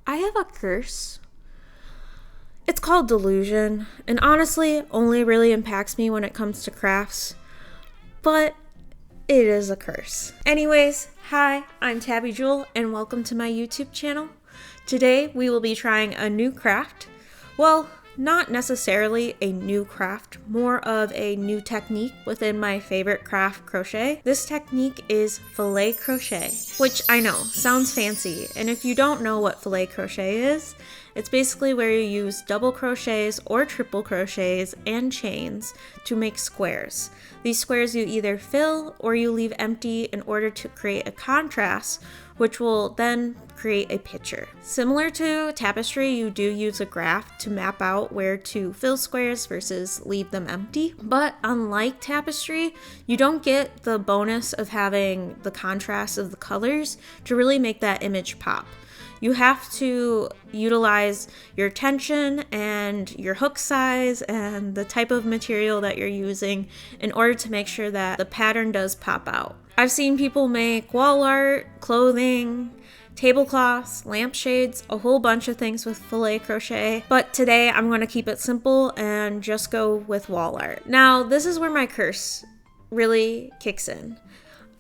I have a curse. It's called delusion, and honestly, only really impacts me when it comes to crafts, but it is a curse. Anyways, hi, I'm Tabby Jewel, and welcome to my YouTube channel. Today, we will be trying a new craft. Well, not necessarily a new craft, more of a new technique within my favorite craft, crochet. This technique is filet crochet, which I know sounds fancy, and if you don't know what filet crochet is, it's basically where you use double crochets or triple crochets and chains to make squares. These squares you either fill or you leave empty in order to create a contrast, which will then create a picture. Similar to tapestry, you do use a graph to map out where to fill squares versus leave them empty. But unlike tapestry, you don't get the bonus of having the contrast of the colors to really make that image pop. You have to utilize your tension and your hook size and the type of material that you're using in order to make sure that the pattern does pop out. I've seen people make wall art, clothing, tablecloths, lampshades, a whole bunch of things with filet crochet, but today I'm going to keep it simple and just go with wall art. Now, this is where my curse really kicks in.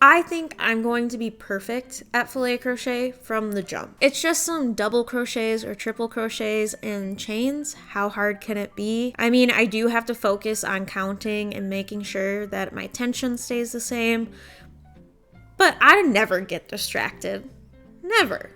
I think I'm going to be perfect at filet crochet from the jump. It's just some double crochets or triple crochets and chains. How hard can it be? I mean, I do have to focus on counting and making sure that my tension stays the same, but I never get distracted. Never.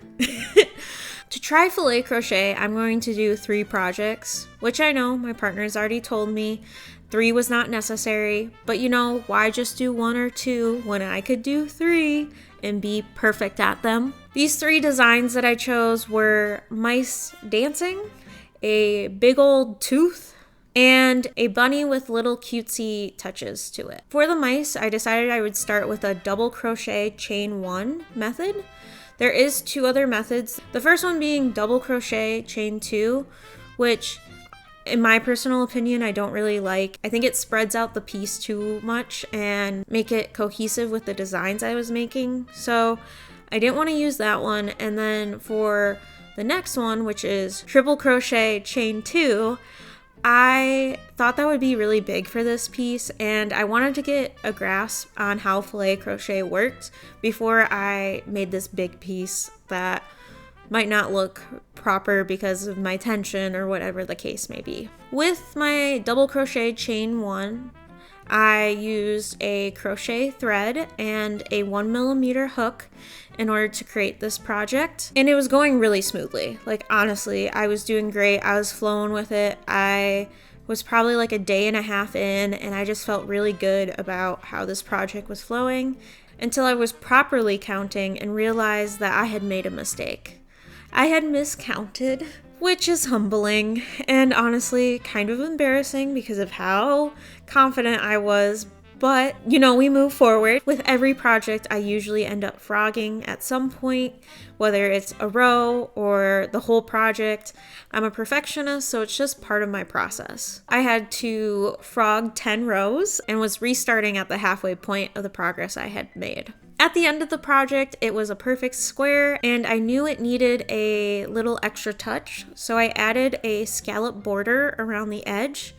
To try filet crochet, I'm going to do 3 projects, which I know my partner's already told me 3 was not necessary, but you know, why just do 1 or 2 when I could do 3 and be perfect at them? These 3 designs that I chose were mice dancing, a big old tooth, and a bunny with little cutesy touches to it. For the mice, I decided I would start with a double crochet chain 1 method. There is 2 other methods. The first one being double crochet chain 2, which in my personal opinion, I don't really like. I think it spreads out the piece too much and make it cohesive with the designs I was making. So I didn't want to use that one. And then for the next one, which is triple crochet chain 2, I thought that would be really big for this piece, and I wanted to get a grasp on how filet crochet worked before I made this big piece that might not look proper because of my tension or whatever the case may be. With my double crochet chain 1, I used a crochet thread and a 1mm hook in order to create this project, and it was going really smoothly. Like, honestly, I was doing great. I was flowing with it. I was probably like a day and a half in, and I just felt really good about how this project was flowing until I was properly counting and realized that I had made a mistake. I had miscounted, which is humbling and honestly kind of embarrassing because of how confident I was. But, you know, we move forward. With every project, I usually end up frogging at some point, whether it's a row or the whole project. I'm a perfectionist, so it's just part of my process. I had to frog 10 rows and was restarting at the halfway point of the progress I had made. At the end of the project, it was a perfect square, and I knew it needed a little extra touch, so I added a scallop border around the edge.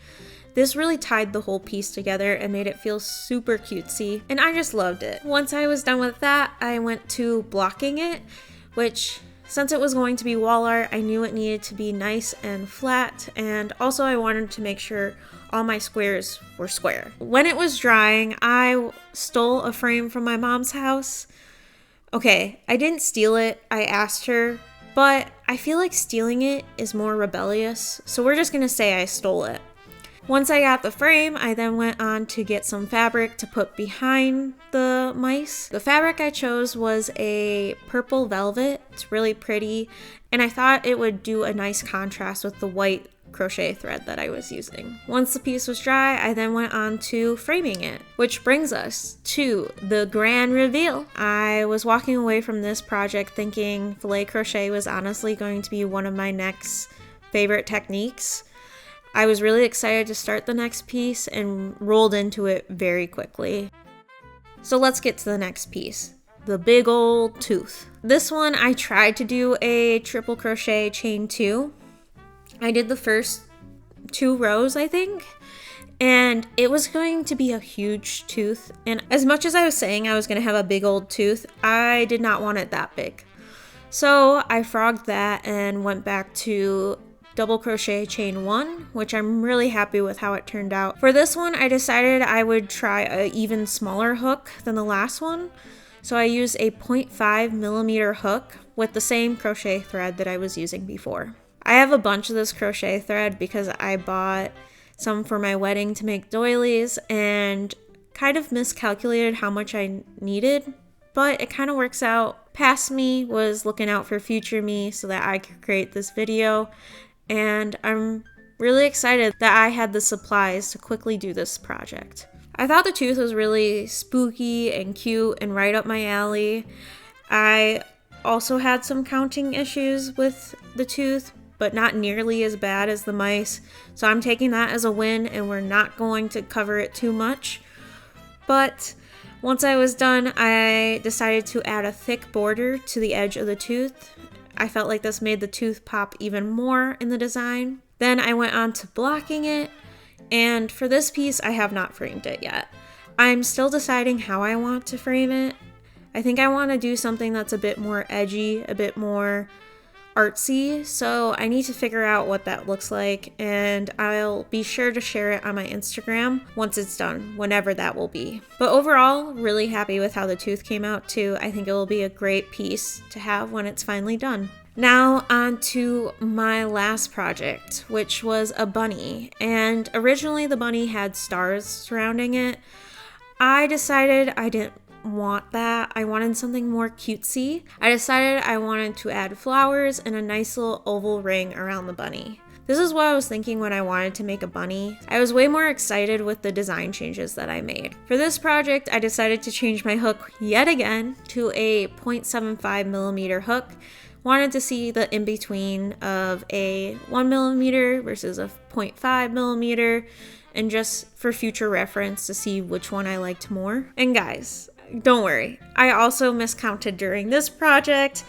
This really tied the whole piece together and made it feel super cutesy, and I just loved it. Once I was done with that, I went to blocking it, which, since it was going to be wall art, I knew it needed to be nice and flat, and also I wanted to make sure all my squares were square. When it was drying, I stole a frame from my mom's house. Okay, I didn't steal it, I asked her, but I feel like stealing it is more rebellious, so we're just gonna say I stole it. Once I got the frame, I then went on to get some fabric to put behind the mice. The fabric I chose was a purple velvet. It's really pretty, and I thought it would do a nice contrast with the white crochet thread that I was using. Once the piece was dry, I then went on to framing it, which brings us to the grand reveal. I was walking away from this project thinking filet crochet was honestly going to be one of my next favorite techniques. I was really excited to start the next piece and rolled into it very quickly. So let's get to the next piece. the big old tooth. This one I tried to do a triple crochet chain 2. I did the first 2 rows, I think, and it was going to be a huge tooth. And as much as I was saying I was going to have a big old tooth, I did not want it that big. So I frogged that and went back to double crochet chain 1, which I'm really happy with how it turned out. For this one, I decided I would try an even smaller hook than the last one. So I used a 0.5 millimeter hook with the same crochet thread that I was using before. I have a bunch of this crochet thread because I bought some for my wedding to make doilies and kind of miscalculated how much I needed, but it kind of works out. Past me was looking out for future me so that I could create this video, and I'm really excited that I had the supplies to quickly do this project. I thought the tooth was really spooky and cute and right up my alley. I also had some counting issues with the tooth, but not nearly as bad as the mice. So I'm taking that as a win, and we're not going to cover it too much. But once I was done, I decided to add a thick border to the edge of the tooth. I felt like this made the tooth pop even more in the design. Then I went on to blocking it. And for this piece, I have not framed it yet. I'm still deciding how I want to frame it. I think I want to do something that's a bit more edgy, a bit more artsy, so I need to figure out what that looks like, and I'll be sure to share it on my Instagram once it's done, whenever that will be. But overall, really happy with how the tooth came out too. I think it will be a great piece to have when it's finally done. Now on to my last project, which was a bunny. And originally the bunny had stars surrounding it. I decided I didn't want that. I wanted something more cutesy. I decided I wanted to add flowers and a nice little oval ring around the bunny. This is what I was thinking when I wanted to make a bunny. I was way more excited with the design changes that I made. For this project, I decided to change my hook yet again to a 0.75 millimeter hook. Wanted to see the in-between of a 1 millimeter versus a 0.5 millimeter, and just for future reference to see which one I liked more. And guys, don't worry, I also miscounted during this project,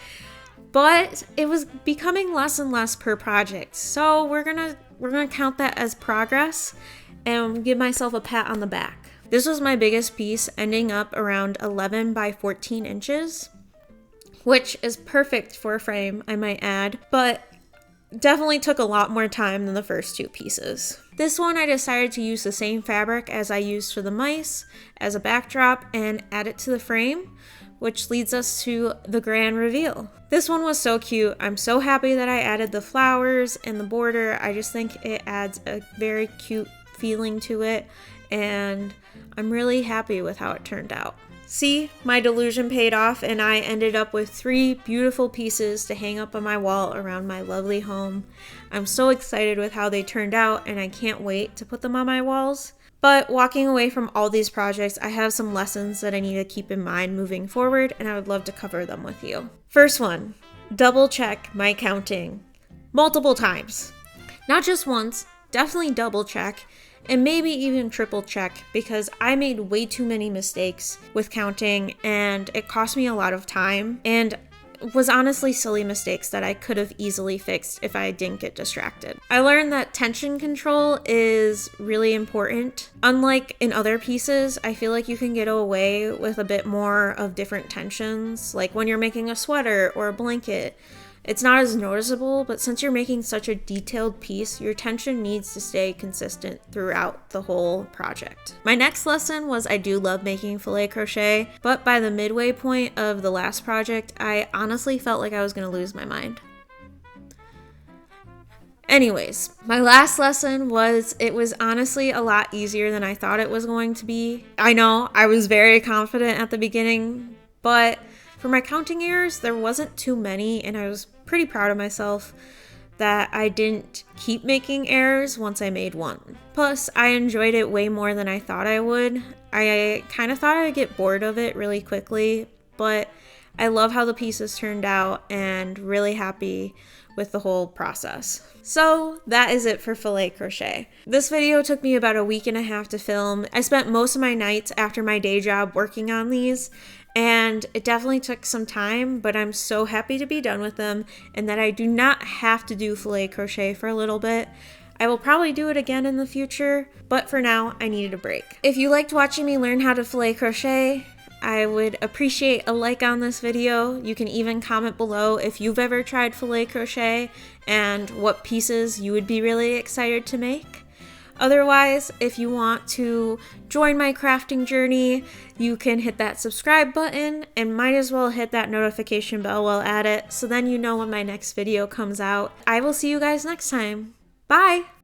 but it was becoming less and less per project. So we're gonna count that as progress and give myself a pat on the back. This was my biggest piece, ending up around 11 by 14 inches. Which is perfect for a frame, I might add, but definitely took a lot more time than the first 2 pieces. This one I decided to use the same fabric as I used for the mice as a backdrop and add it to the frame, which leads us to the grand reveal. This one was so cute. I'm so happy that I added the flowers and the border. I just think it adds a very cute feeling to it, and I'm really happy with how it turned out. See, my delusion paid off, and I ended up with 3 beautiful pieces to hang up on my wall around my lovely home. I'm so excited with how they turned out, and I can't wait to put them on my walls. But walking away from all these projects, I have some lessons that I need to keep in mind moving forward, and I would love to cover them with you. First one, double check my counting multiple times. Not just once, definitely double check. And maybe even triple check, because I made way too many mistakes with counting, and it cost me a lot of time and was honestly silly mistakes that I could have easily fixed if I didn't get distracted. I learned that tension control is really important. Unlike in other pieces, I feel like you can get away with a bit more of different tensions, like when you're making a sweater or a blanket. It's not as noticeable, but since you're making such a detailed piece, your tension needs to stay consistent throughout the whole project. My next lesson was I do love making filet crochet, but by the midway point of the last project, I honestly felt like I was going to lose my mind. Anyways, my last lesson was it was honestly a lot easier than I thought it was going to be. I know I was very confident at the beginning, but for my counting errors, there wasn't too many, and I was pretty proud of myself that I didn't keep making errors once I made one. Plus, I enjoyed it way more than I thought I would. I kind of thought I'd get bored of it really quickly, but I love how the pieces turned out and really happy with the whole process. So that is it for filet crochet. This video took me about a week and a half to film. I spent most of my nights after my day job working on these, And it definitely took some time, but I'm so happy to be done with them and that I do not have to do filet crochet for a little bit. I will probably do it again in the future, but for now, I needed a break. If you liked watching me learn how to filet crochet, I would appreciate a like on this video. You can even comment below if you've ever tried filet crochet and what pieces you would be really excited to make. Otherwise, if you want to join my crafting journey, you can hit that subscribe button and might as well hit that notification bell while at it, so then you know when my next video comes out. I will see you guys next time. Bye!